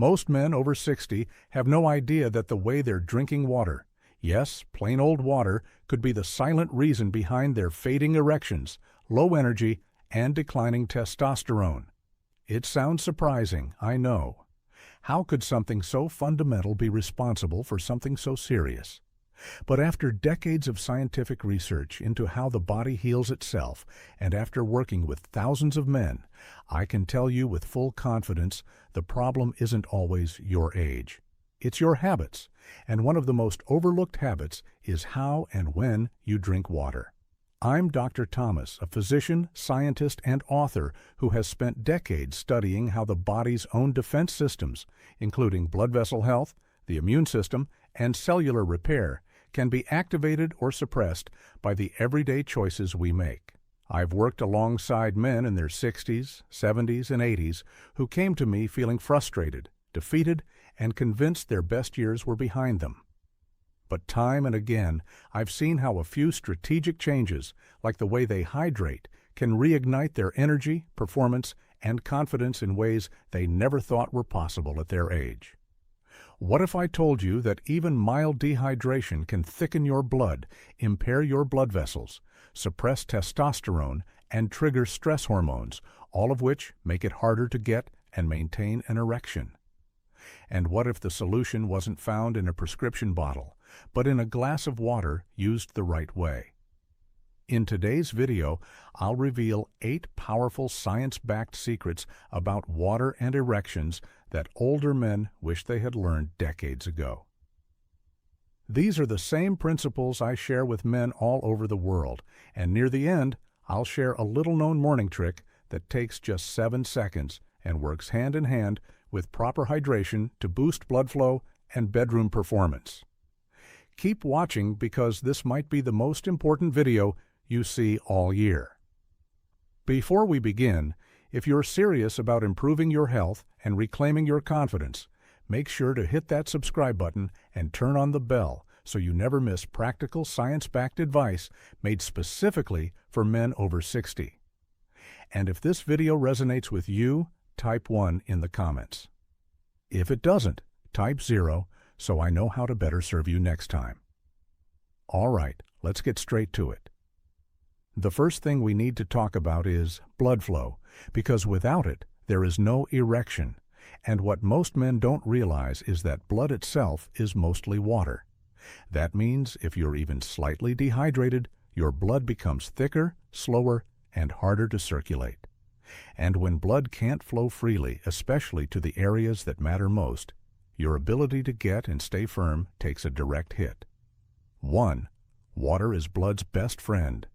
Most men over 60 have no idea that the way they're drinking water, yes, plain old water, could be the silent reason behind their fading erections, low energy, and declining testosterone. It sounds surprising, I know. How could something so fundamental be responsible for something so serious? But after decades of scientific research into how the body heals itself, and after working with thousands of men, I can tell you with full confidence the problem isn't always your age. It's your habits, and one of the most overlooked habits is how and when you drink water. I'm Dr. Thomas, a physician, scientist, and author who has spent decades studying how the body's own defense systems, including blood vessel health, the immune system, and cellular repair, can be activated or suppressed by the everyday choices we make. I've worked alongside men in their 60s, 70s, and 80s who came to me feeling frustrated, defeated, and convinced their best years were behind them. But time and again, I've seen how a few strategic changes, like the way they hydrate, can reignite their energy, performance, and confidence in ways they never thought were possible at their age. What if I told you that even mild dehydration can thicken your blood, impair your blood vessels, suppress testosterone, and trigger stress hormones, all of which make it harder to get and maintain an erection? And what if the solution wasn't found in a prescription bottle, but in a glass of water used the right way? In today's video, I'll reveal 8 powerful science-backed secrets about water and erections that older men wish they had learned decades ago. These are the same principles I share with men all over the world, and near the end, I'll share a little-known morning trick that takes just 7 seconds and works hand in hand with proper hydration to boost blood flow and bedroom performance. Keep watching because this might be the most important video you see all year. Before we begin, if you're serious about improving your health and reclaiming your confidence, make sure to hit that subscribe button and turn on the bell so you never miss practical science-backed advice made specifically for men over 60. And if this video resonates with you, type 1 in the comments. If it doesn't, type 0 so I know how to better serve you next time. All right, let's get straight to it. The first thing we need to talk about is blood flow, because without it, there is no erection. And what most men don't realize is that blood itself is mostly water. That means if you're even slightly dehydrated, your blood becomes thicker, slower, and harder to circulate. And when blood can't flow freely, especially to the areas that matter most, your ability to get and stay firm takes a direct hit. 1. Water is blood's best friend.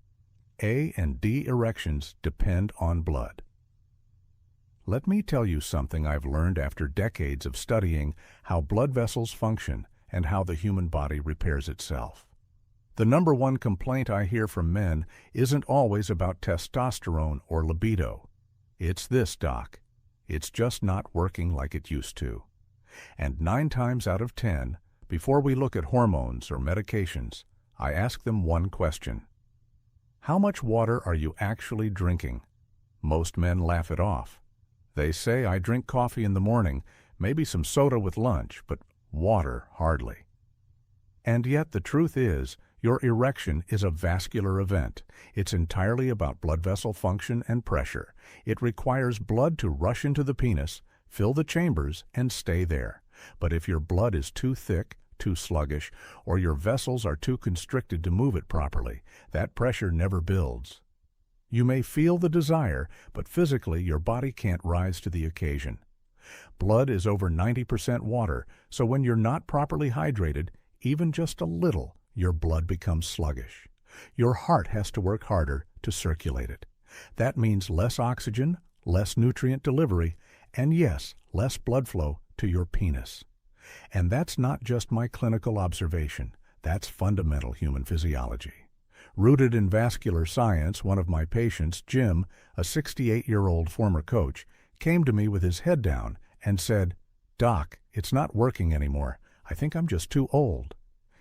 A and D erections depend on blood. Let me tell you something I've learned after decades of studying how blood vessels function and how the human body repairs itself. The number one complaint I hear from men isn't always about testosterone or libido. It's this, Doc. It's just not working like it used to. And 9 times out of 10, before we look at hormones or medications, I ask them one question. How much water are you actually drinking? Most men laugh it off. They say, I drink coffee in the morning, maybe some soda with lunch, but water hardly. And yet the truth is, your erection is a vascular event. It's entirely about blood vessel function and pressure. It requires blood to rush into the penis, fill the chambers, and stay there. But if your blood is too thick, too sluggish, or your vessels are too constricted to move it properly, that pressure never builds. You may feel the desire, but physically your body can't rise to the occasion. Blood is over 90% water, so when you're not properly hydrated, even just a little, your blood becomes sluggish. Your heart has to work harder to circulate it. That means less oxygen, less nutrient delivery, and yes, less blood flow to your penis. And that's not just my clinical observation. That's fundamental human physiology. Rooted in vascular science, one of my patients, Jim, a 68-year-old former coach, came to me with his head down and said, Doc, it's not working anymore. I think I'm just too old.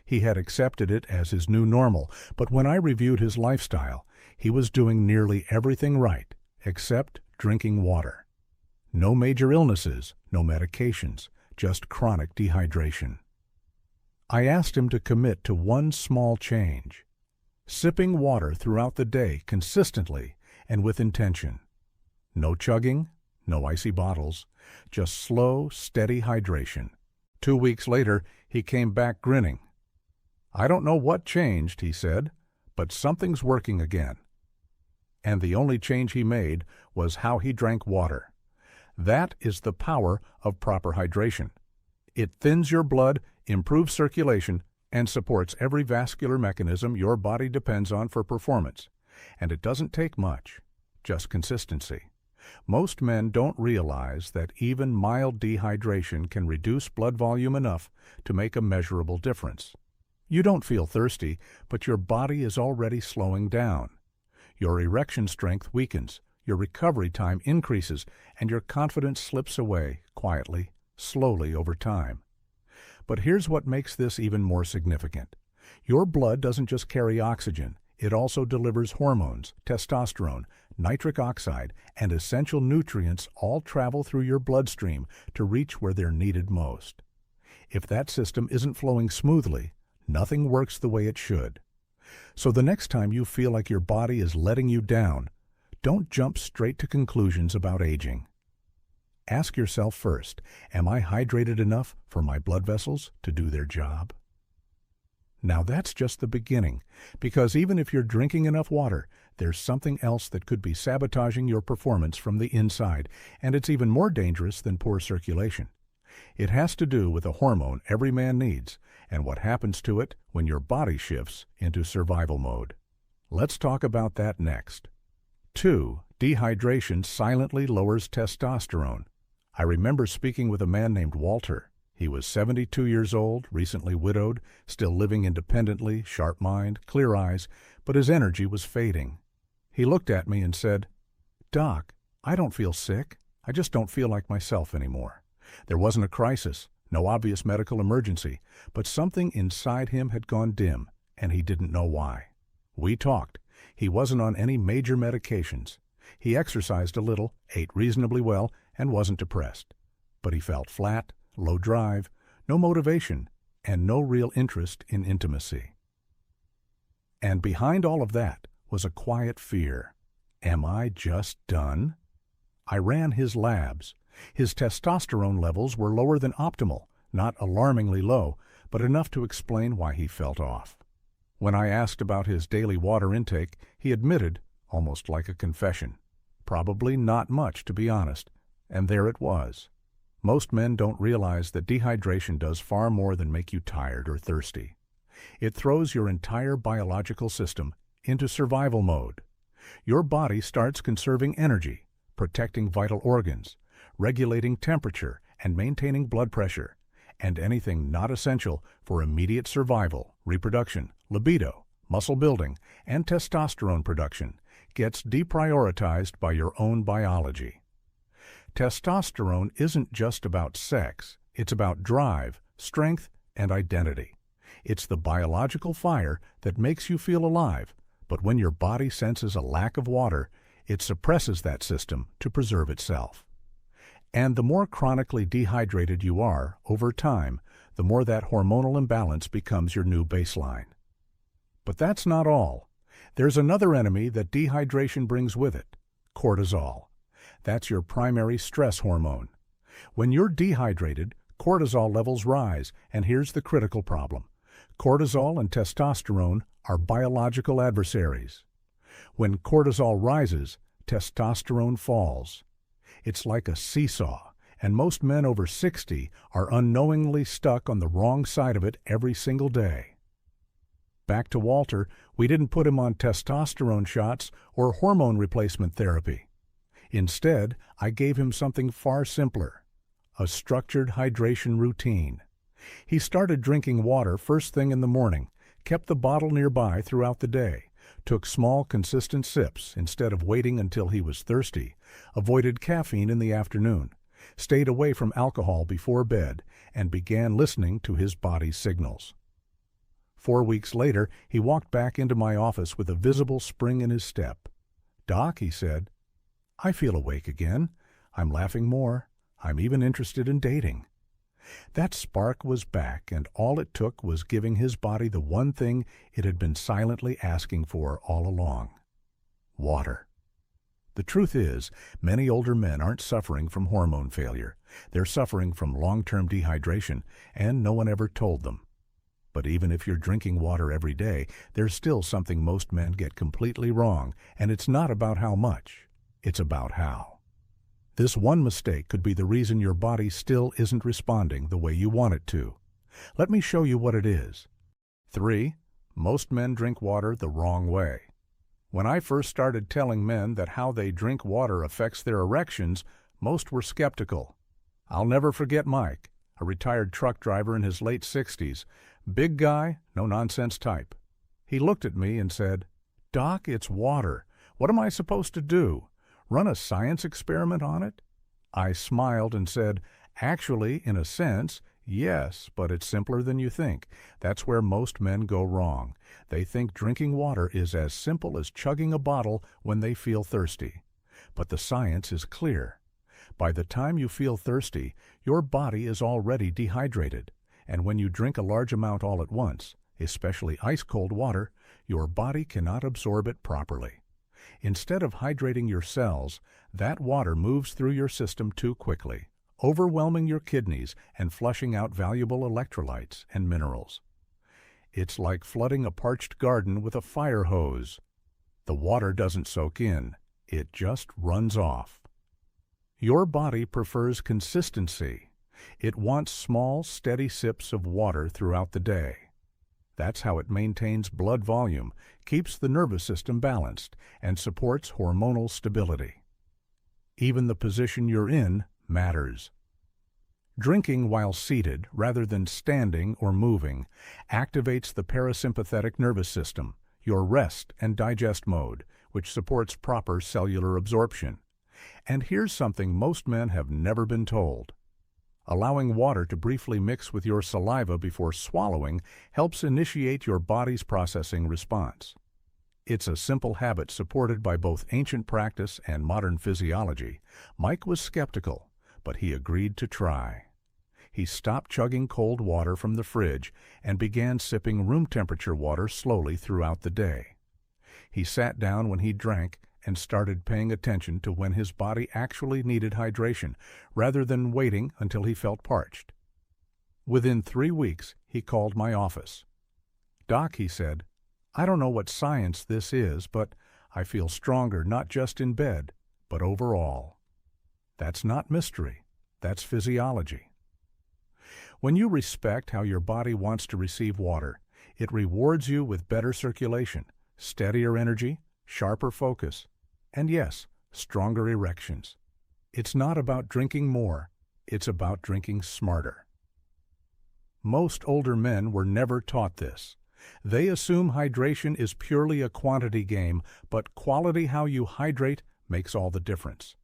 He had accepted it as his new normal, but when I reviewed his lifestyle, he was doing nearly everything right, except drinking water. No major illnesses, no medications, just chronic dehydration. I asked him to commit to one small change: sipping water throughout the day consistently and with intention. No chugging, no icy bottles, just slow, steady hydration. 2 weeks later, he came back grinning. "I don't know what changed," he said, "but something's working again." And the only change he made was how he drank water. That is the power of proper hydration. It thins your blood, improves circulation, and supports every vascular mechanism your body depends on for performance. And it doesn't take much, just consistency. Most men don't realize that even mild dehydration can reduce blood volume enough to make a measurable difference. You don't feel thirsty, but your body is already slowing down. Your erection strength weakens, your recovery time increases, and your confidence slips away quietly, slowly over time. But here's what makes this even more significant. Your blood doesn't just carry oxygen, it also delivers hormones, testosterone, nitric oxide, and essential nutrients all travel through your bloodstream to reach where they're needed most. If that system isn't flowing smoothly, nothing works the way it should. So the next time you feel like your body is letting you down, don't jump straight to conclusions about aging. Ask yourself first, am I hydrated enough for my blood vessels to do their job? Now that's just the beginning, because even if you're drinking enough water, there's something else that could be sabotaging your performance from the inside, and it's even more dangerous than poor circulation. It has to do with a hormone every man needs, and what happens to it when your body shifts into survival mode. Let's talk about that next. 2. Dehydration silently lowers testosterone. I remember speaking with a man named Walter. He was 72 years old, recently widowed, still living independently, sharp mind, clear eyes, but his energy was fading. He looked at me and said, "Doc, I don't feel sick. I just don't feel like myself anymore." There wasn't a crisis, no obvious medical emergency, but something inside him had gone dim, and he didn't know why. We talked. He wasn't on any major medications. He exercised a little, ate reasonably well, and wasn't depressed. But he felt flat, low drive, no motivation, and no real interest in intimacy. And behind all of that was a quiet fear. Am I just done? I ran his labs. His testosterone levels were lower than optimal, not alarmingly low, but enough to explain why he felt off. When I asked about his daily water intake, he admitted, almost like a confession, probably not much, to be honest, and there it was. Most men don't realize that dehydration does far more than make you tired or thirsty. It throws your entire biological system into survival mode. Your body starts conserving energy, protecting vital organs, regulating temperature and maintaining blood pressure, and anything not essential for immediate survival, reproduction, libido, muscle building, and testosterone production gets deprioritized by your own biology. Testosterone isn't just about sex, it's about drive, strength, and identity. It's the biological fire that makes you feel alive, but when your body senses a lack of water, it suppresses that system to preserve itself. And the more chronically dehydrated you are, over time, the more that hormonal imbalance becomes your new baseline. But that's not all. There's another enemy that dehydration brings with it: cortisol. That's your primary stress hormone. When you're dehydrated, cortisol levels rise, and here's the critical problem. Cortisol and testosterone are biological adversaries. When cortisol rises, testosterone falls. It's like a seesaw, and most men over 60 are unknowingly stuck on the wrong side of it every single day. Back to Walter, we didn't put him on testosterone shots or hormone replacement therapy. Instead, I gave him something far simpler: a structured hydration routine. He started drinking water first thing in the morning, kept the bottle nearby throughout the day, took small, consistent sips instead of waiting until he was thirsty, avoided caffeine in the afternoon, stayed away from alcohol before bed, and began listening to his body's signals. 4 weeks later, he walked back into my office with a visible spring in his step. "Doc," he said, "I feel awake again. I'm laughing more. I'm even interested in dating. That spark was back, and all it took was giving his body the one thing it had been silently asking for all along: water. The truth is, many older men aren't suffering from hormone failure. They're suffering from long-term dehydration, and no one ever told them. But even if you're drinking water every day, there's still something most men get completely wrong, and it's not about how much, it's about how. This one mistake could be the reason your body still isn't responding the way you want it to. Let me show you what it is. 3. Most men drink water the wrong way. When I first started telling men that how they drink water affects their erections, most were skeptical. I'll never forget Mike, a retired truck driver in his late 60s, big guy, no-nonsense type. He looked at me and said, "Doc, it's water. What am I supposed to do? Run a science experiment on it?" I smiled and said, "Actually, in a sense, yes, but it's simpler than you think. That's where most men go wrong. They think drinking water is as simple as chugging a bottle when they feel thirsty. But the science is clear. By the time you feel thirsty, your body is already dehydrated. And when you drink a large amount all at once, especially ice-cold water, your body cannot absorb it properly. Instead of hydrating your cells, that water moves through your system too quickly, overwhelming your kidneys and flushing out valuable electrolytes and minerals. It's like flooding a parched garden with a fire hose. The water doesn't soak in, it just runs off. Your body prefers consistency. It wants small, steady sips of water throughout the day. That's how it maintains blood volume, keeps the nervous system balanced, and supports hormonal stability. Even the position you're in matters. Drinking while seated, rather than standing or moving, activates the parasympathetic nervous system, your rest and digest mode, which supports proper cellular absorption. And here's something most men have never been told. Allowing water to briefly mix with your saliva before swallowing helps initiate your body's processing response. It's a simple habit supported by both ancient practice and modern physiology. Mike was skeptical, but he agreed to try. He stopped chugging cold water from the fridge and began sipping room-temperature water slowly throughout the day. He sat down when he drank and started paying attention to when his body actually needed hydration, rather than waiting until he felt parched. Within 3 weeks, he called my office. "Doc," he said, "I don't know what science this is, but I feel stronger not just in bed, but overall." That's not mystery. That's physiology. When you respect how your body wants to receive water, it rewards you with better circulation, steadier energy, sharper focus, and yes, stronger erections. It's not about drinking more, it's about drinking smarter. Most older men were never taught this. They assume hydration is purely a quantity game, but quality how you hydrate makes all the difference.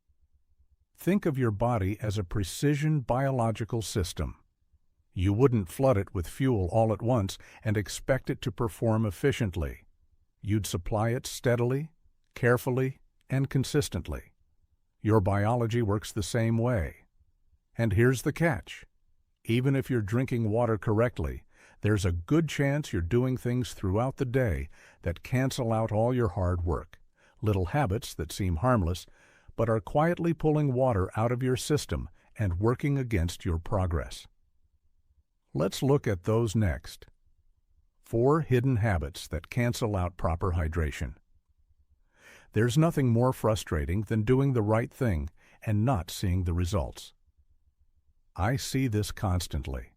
Think of your body as a precision biological system. You wouldn't flood it with fuel all at once and expect it to perform efficiently. You'd supply it steadily, carefully, and consistently. Your biology works the same way. And here's the catch. Even if you're drinking water correctly, there's a good chance you're doing things throughout the day that cancel out all your hard work, little habits that seem harmless, but are quietly pulling water out of your system and working against your progress. Let's look at those next. 4 hidden habits that cancel out proper hydration. There's nothing more frustrating than doing the right thing and not seeing the results. I see this constantly.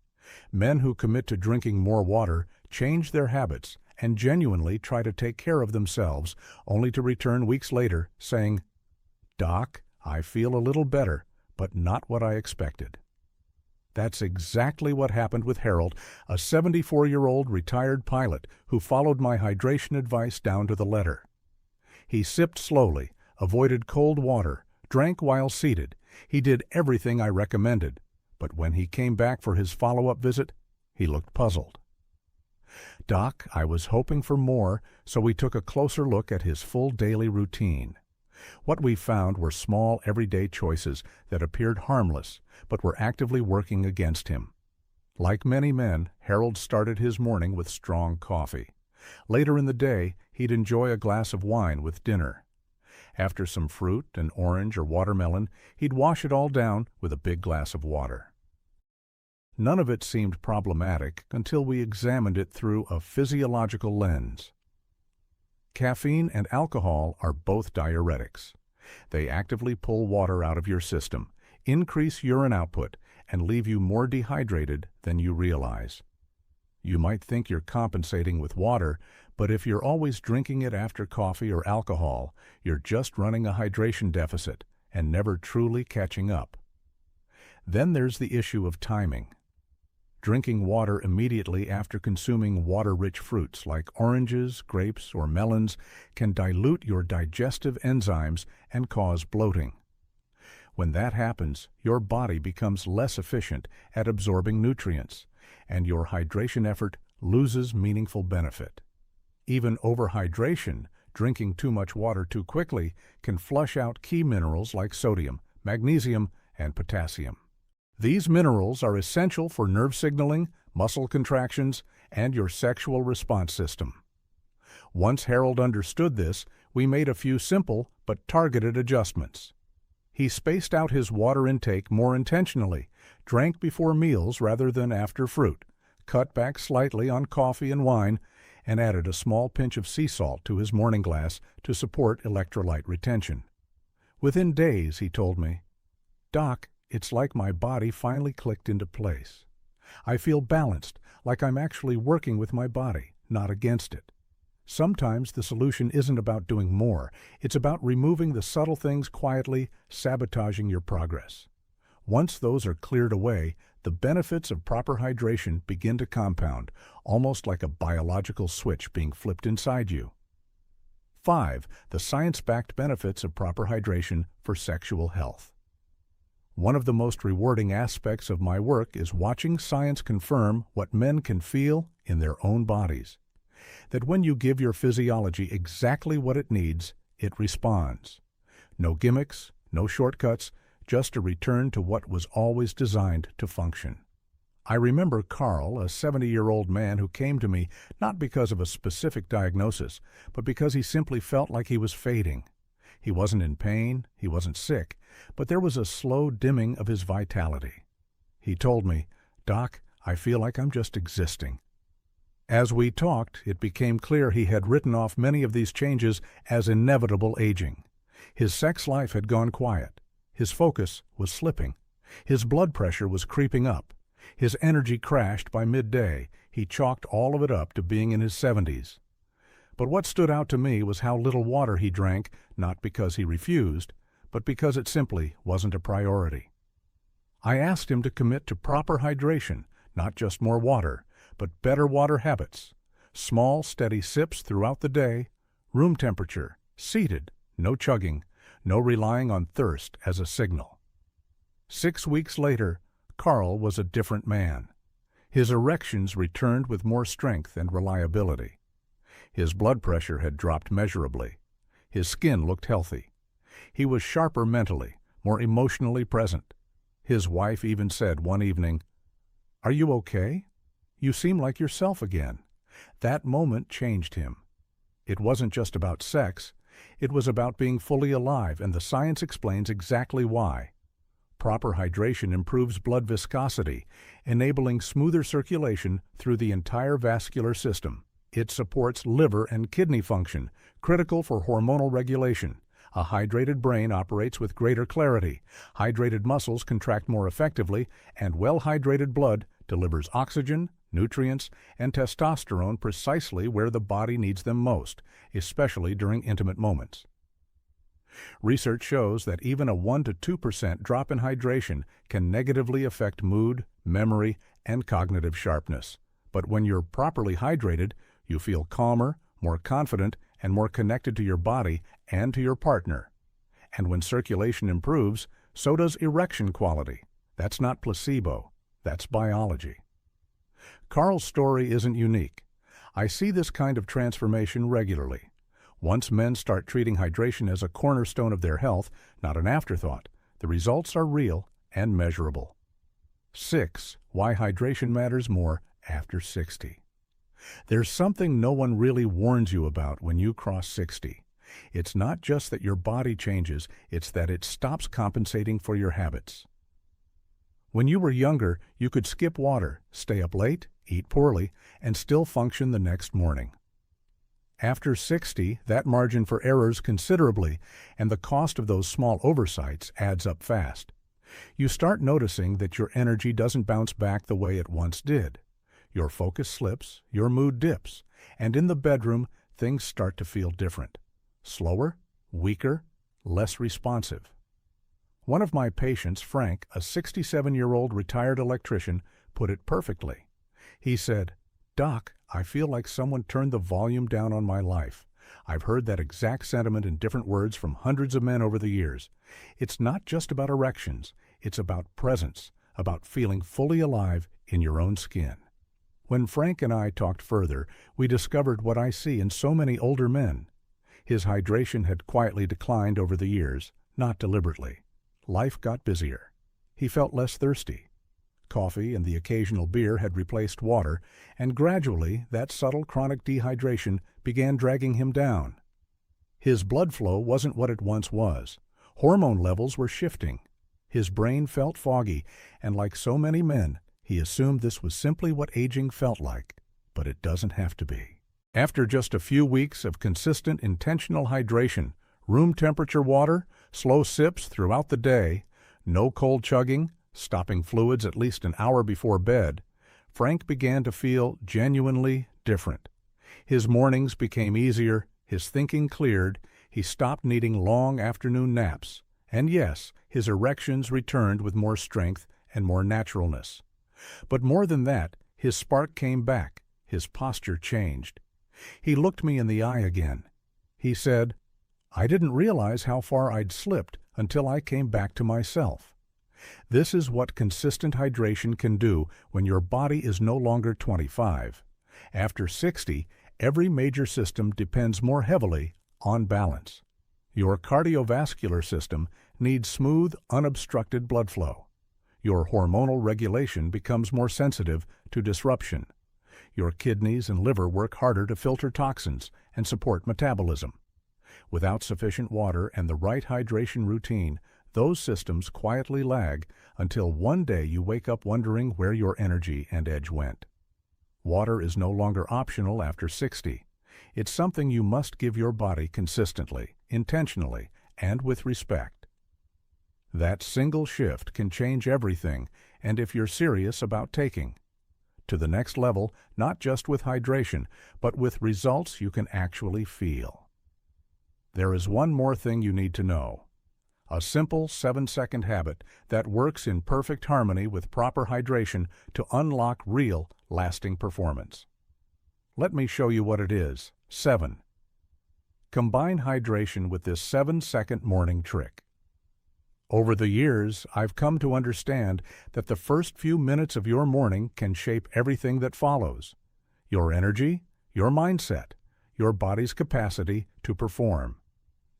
Men who commit to drinking more water change their habits and genuinely try to take care of themselves, only to return weeks later saying, "Doc, I feel a little better, but not what I expected." That's exactly what happened with Harold, a 74-year-old retired pilot who followed my hydration advice down to the letter. He sipped slowly, avoided cold water, drank while seated. He did everything I recommended, but when he came back for his follow-up visit, he looked puzzled. "Doc, I was hoping for more, so we took a closer look at his full daily routine. What we found were small, everyday choices that appeared harmless, but were actively working against him. Like many men, Harold started his morning with strong coffee. Later in the day, he'd enjoy a glass of wine with dinner. After some fruit, an orange or watermelon, he'd wash it all down with a big glass of water. None of it seemed problematic until we examined it through a physiological lens. Caffeine and alcohol are both diuretics. They actively pull water out of your system, increase urine output, and leave you more dehydrated than you realize. You might think you're compensating with water, but if you're always drinking it after coffee or alcohol, you're just running a hydration deficit and never truly catching up. Then there's the issue of timing. Drinking water immediately after consuming water-rich fruits like oranges, grapes, or melons can dilute your digestive enzymes and cause bloating. When that happens, your body becomes less efficient at absorbing nutrients, and your hydration effort loses meaningful benefit. Even overhydration, drinking too much water too quickly, can flush out key minerals like sodium, magnesium, and potassium. These minerals are essential for nerve signaling, muscle contractions, and your sexual response system. Once Harold understood this, we made a few simple but targeted adjustments. He spaced out his water intake more intentionally, drank before meals rather than after fruit, cut back slightly on coffee and wine, and added a small pinch of sea salt to his morning glass to support electrolyte retention. Within days, he told me, "Doc, it's like my body finally clicked into place. I feel balanced, like I'm actually working with my body, not against it." Sometimes the solution isn't about doing more. It's about removing the subtle things quietly, sabotaging your progress. Once those are cleared away, the benefits of proper hydration begin to compound, almost like a biological switch being flipped inside you. 5. The science-backed benefits of proper hydration for sexual health. One of the most rewarding aspects of my work is watching science confirm what men can feel in their own bodies. That when you give your physiology exactly what it needs, it responds. No gimmicks, no shortcuts, just a return to what was always designed to function. I remember Carl, a 70-year-old man who came to me not because of a specific diagnosis, but because he simply felt like he was fading. He wasn't in pain, he wasn't sick, but there was a slow dimming of his vitality. He told me, "Doc, I feel like I'm just existing." As we talked, it became clear he had written off many of these changes as inevitable aging. His sex life had gone quiet. His focus was slipping. His blood pressure was creeping up. His energy crashed by midday. He chalked all of it up to being in his 70s. But what stood out to me was how little water he drank, not because he refused, but because it simply wasn't a priority. I asked him to commit to proper hydration, not just more water, but better water habits. Small, steady sips throughout the day, room temperature, seated, no chugging, no relying on thirst as a signal. 6 weeks later, Carl was a different man. His erections returned with more strength and reliability. His blood pressure had dropped measurably. His skin looked healthy. He was sharper mentally, more emotionally present. His wife even said one evening, "Are you okay? You seem like yourself again." That moment changed him. It wasn't just about sex. It was about being fully alive, and the science explains exactly why. Proper hydration improves blood viscosity, enabling smoother circulation through the entire vascular system. It supports liver and kidney function, critical for hormonal regulation. A hydrated brain operates with greater clarity. Hydrated muscles contract more effectively, and well-hydrated blood delivers oxygen, nutrients, and testosterone precisely where the body needs them most, especially during intimate moments. Research shows that even a 1 to 2% drop in hydration can negatively affect mood, memory, and cognitive sharpness. But when you're properly hydrated, you feel calmer, more confident, and more connected to your body and to your partner. And when circulation improves, so does erection quality. That's not placebo. That's biology. Carl's story isn't unique. I see this kind of transformation regularly. Once men start treating hydration as a cornerstone of their health, not an afterthought, the results are real and measurable. 6. Why hydration matters more after 60. There's something no one really warns you about when you cross 60. It's not just that your body changes, it's that it stops compensating for your habits. When you were younger, you could skip water, stay up late, eat poorly, and still function the next morning. After 60, that margin for errors considerably, and the cost of those small oversights adds up fast. You start noticing that your energy doesn't bounce back the way it once did. Your focus slips, your mood dips, and in the bedroom, things start to feel different. Slower, weaker, less responsive. One of my patients, Frank, a 67-year-old retired electrician, put it perfectly. He said, "Doc, I feel like someone turned the volume down on my life. I've heard that exact sentiment in different words from hundreds of men over the years. It's not just about erections, it's about presence, about feeling fully alive in your own skin." When Frank and I talked further, we discovered what I see in so many older men. His hydration had quietly declined over the years, not deliberately. Life got busier. He felt less thirsty. Coffee and the occasional beer had replaced water, and gradually that subtle chronic dehydration began dragging him down. His blood flow wasn't what it once was. Hormone levels were shifting. His brain felt foggy, and like so many men, he assumed this was simply what aging felt like, but it doesn't have to be. After just a few weeks of consistent intentional hydration, room temperature water, slow sips throughout the day, no cold chugging, stopping fluids at least an hour before bed, Frank began to feel genuinely different. His mornings became easier, his thinking cleared, he stopped needing long afternoon naps, and yes, his erections returned with more strength and more naturalness. But more than that, his spark came back, his posture changed. He looked me in the eye again. He said, "I didn't realize how far I'd slipped until I came back to myself." This is what consistent hydration can do when your body is no longer 25. After 60, every major system depends more heavily on balance. Your cardiovascular system needs smooth, unobstructed blood flow. Your hormonal regulation becomes more sensitive to disruption. Your kidneys and liver work harder to filter toxins and support metabolism. Without sufficient water and the right hydration routine, those systems quietly lag until one day you wake up wondering where your energy and edge went. Water is no longer optional after 60. It's something you must give your body consistently, intentionally, and with respect. That single shift can change everything, and if you're serious about taking to the next level, not just with hydration, but with results you can actually feel. There is one more thing you need to know. A simple 7-second habit that works in perfect harmony with proper hydration to unlock real, lasting performance. Let me show you what it is. 7. Combine hydration with this 7-second morning trick. Over the years, I've come to understand that the first few minutes of your morning can shape everything that follows. Your energy, your mindset, your body's capacity to perform.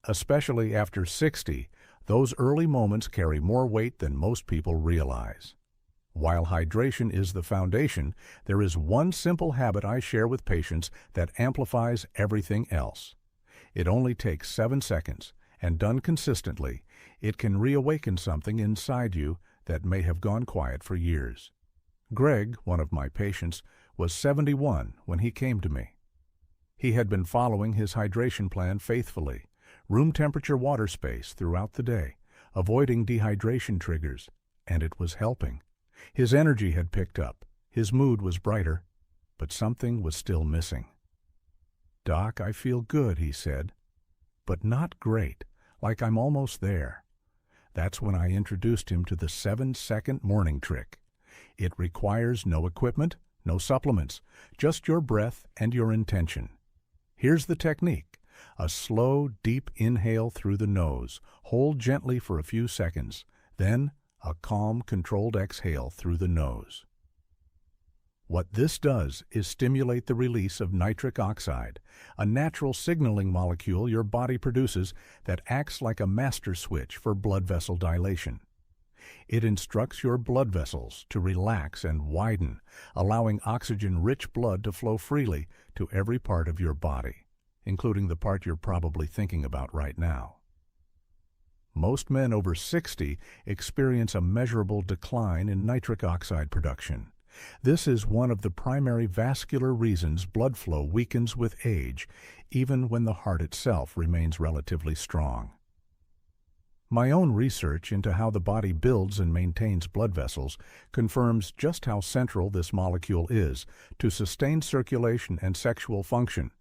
Especially after 60, those early moments carry more weight than most people realize. While hydration is the foundation, there is one simple habit I share with patients that amplifies everything else. It only takes 7 seconds, and done consistently, it can reawaken something inside you that may have gone quiet for years. Greg, one of my patients, was 71 when he came to me. He had been following his hydration plan faithfully, room temperature water space throughout the day, avoiding dehydration triggers, and it was helping. His energy had picked up, his mood was brighter, but something was still missing. "Doc, I feel good," he said, "but not great, like I'm almost there." That's when I introduced him to the 7-second morning trick. It requires no equipment, no supplements, just your breath and your intention. Here's the technique. A slow, deep inhale through the nose. Hold gently for a few seconds. Then, a calm, controlled exhale through the nose. What this does is stimulate the release of nitric oxide, a natural signaling molecule your body produces that acts like a master switch for blood vessel dilation. It instructs your blood vessels to relax and widen, allowing oxygen-rich blood to flow freely to every part of your body, including the part you're probably thinking about right now. Most men over 60 experience a measurable decline in nitric oxide production. This is one of the primary vascular reasons blood flow weakens with age, even when the heart itself remains relatively strong. My own research into how the body builds and maintains blood vessels confirms just how central this molecule is to sustained circulation and sexual function.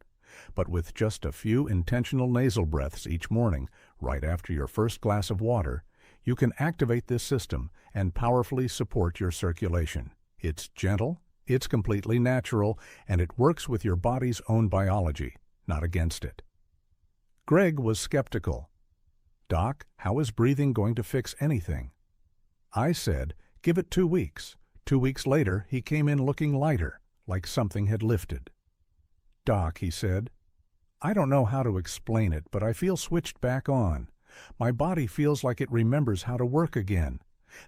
But with just a few intentional nasal breaths each morning, right after your first glass of water, you can activate this system and powerfully support your circulation. It's gentle, it's completely natural, and it works with your body's own biology, not against it. Greg was skeptical. "Doc, how is breathing going to fix anything?" I said, "Give it 2 weeks." 2 weeks later, he came in looking lighter, like something had lifted. "Doc," he said, "I don't know how to explain it, but I feel switched back on. My body feels like it remembers how to work again.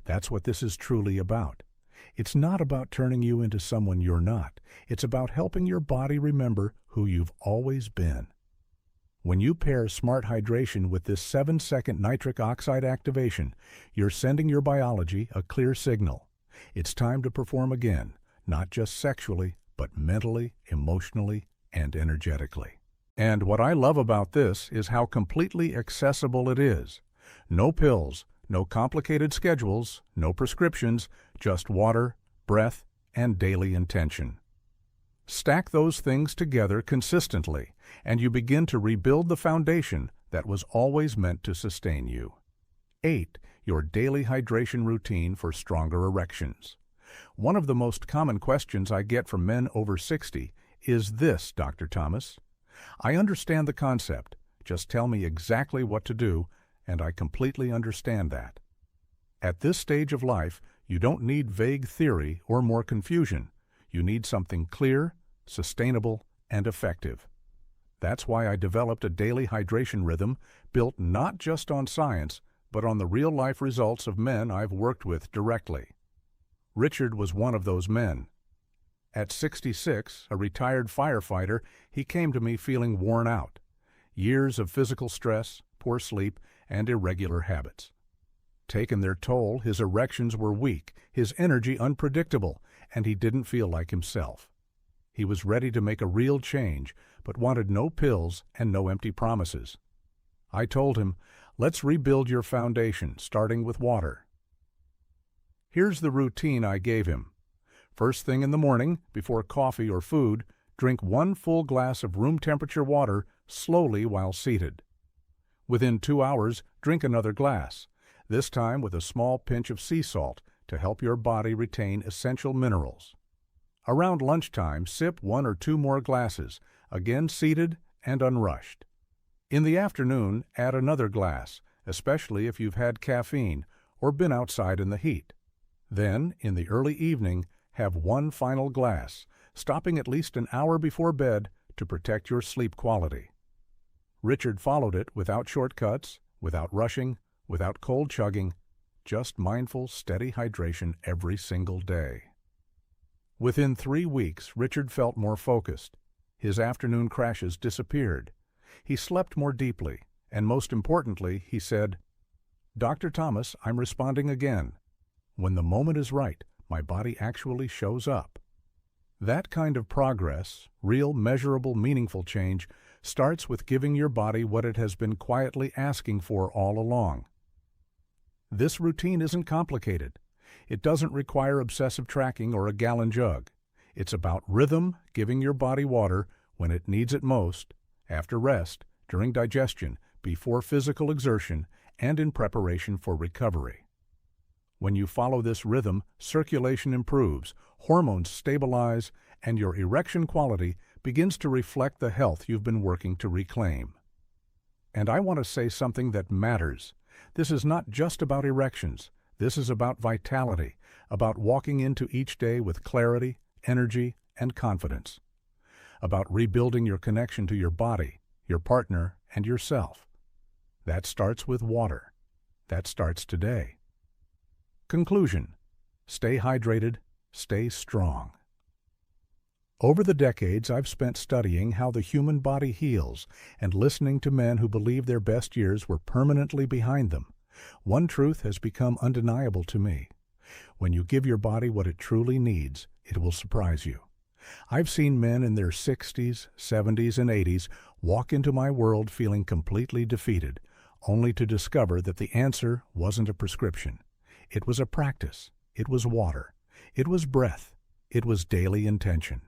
That's what this is truly about. It's not about turning you into someone you're not. It's about helping your body remember who you've always been." When you pair smart hydration with this 7-second nitric oxide activation, you're sending your biology a clear signal. It's time to perform again, not just sexually, but mentally, emotionally, and energetically. And what I love about this is how completely accessible it is. No pills, no complicated schedules, no prescriptions, just water, breath, and daily intention. Stack those things together consistently, and you begin to rebuild the foundation that was always meant to sustain you. 8. Your daily hydration routine for stronger erections. One of the most common questions I get from men over 60 is this, Dr. Thomas. I understand the concept. Just tell me exactly what to do, and I completely understand that. At this stage of life, you don't need vague theory or more confusion. You need something clear, sustainable, and effective. That's why I developed a daily hydration rhythm built not just on science, but on the real-life results of men I've worked with directly. Richard was one of those men. At 66, a retired firefighter, he came to me feeling worn out. Years of physical stress, poor sleep, and irregular habits. Taken their toll, his erections were weak, his energy unpredictable, and he didn't feel like himself. He was ready to make a real change, but wanted no pills and no empty promises. I told him, "Let's rebuild your foundation, starting with water." Here's the routine I gave him. First thing in the morning, before coffee or food, drink 1 full glass of room-temperature water slowly while seated. Within 2 hours, drink another glass, this time with a small pinch of sea salt to help your body retain essential minerals. Around lunchtime, sip 1 or 2 more glasses, again seated and unrushed. In the afternoon, add another glass, especially if you've had caffeine or been outside in the heat. Then, in the early evening, have 1 final glass, stopping at least an hour before bed to protect your sleep quality. Richard followed it without shortcuts, without rushing, without cold chugging, just mindful, steady hydration every single day. Within 3 weeks, Richard felt more focused. His afternoon crashes disappeared. He slept more deeply, and most importantly, he said, "Dr. Thomas, I'm responding again. When the moment is right, my body actually shows up." That kind of progress, real, measurable, meaningful change, starts with giving your body what it has been quietly asking for all along. This routine isn't complicated. It doesn't require obsessive tracking or a gallon jug. It's about rhythm, giving your body water when it needs it most, after rest, during digestion, before physical exertion, and in preparation for recovery. When you follow this rhythm, circulation improves, hormones stabilize, and your erection quality begins to reflect the health you've been working to reclaim. And I want to say something that matters. This is not just about erections. This is about vitality, about walking into each day with clarity, energy, and confidence. About rebuilding your connection to your body, your partner, and yourself. That starts with water. That starts today. Conclusion: stay hydrated, stay strong. Over the decades, I've spent studying how the human body heals and listening to men who believe their best years were permanently behind them. One truth has become undeniable to me. When you give your body what it truly needs, it will surprise you. I've seen men in their 60s, 70s, and 80s walk into my world feeling completely defeated, only to discover that the answer wasn't a prescription. It was a practice. It was water. It was breath. It was daily intention.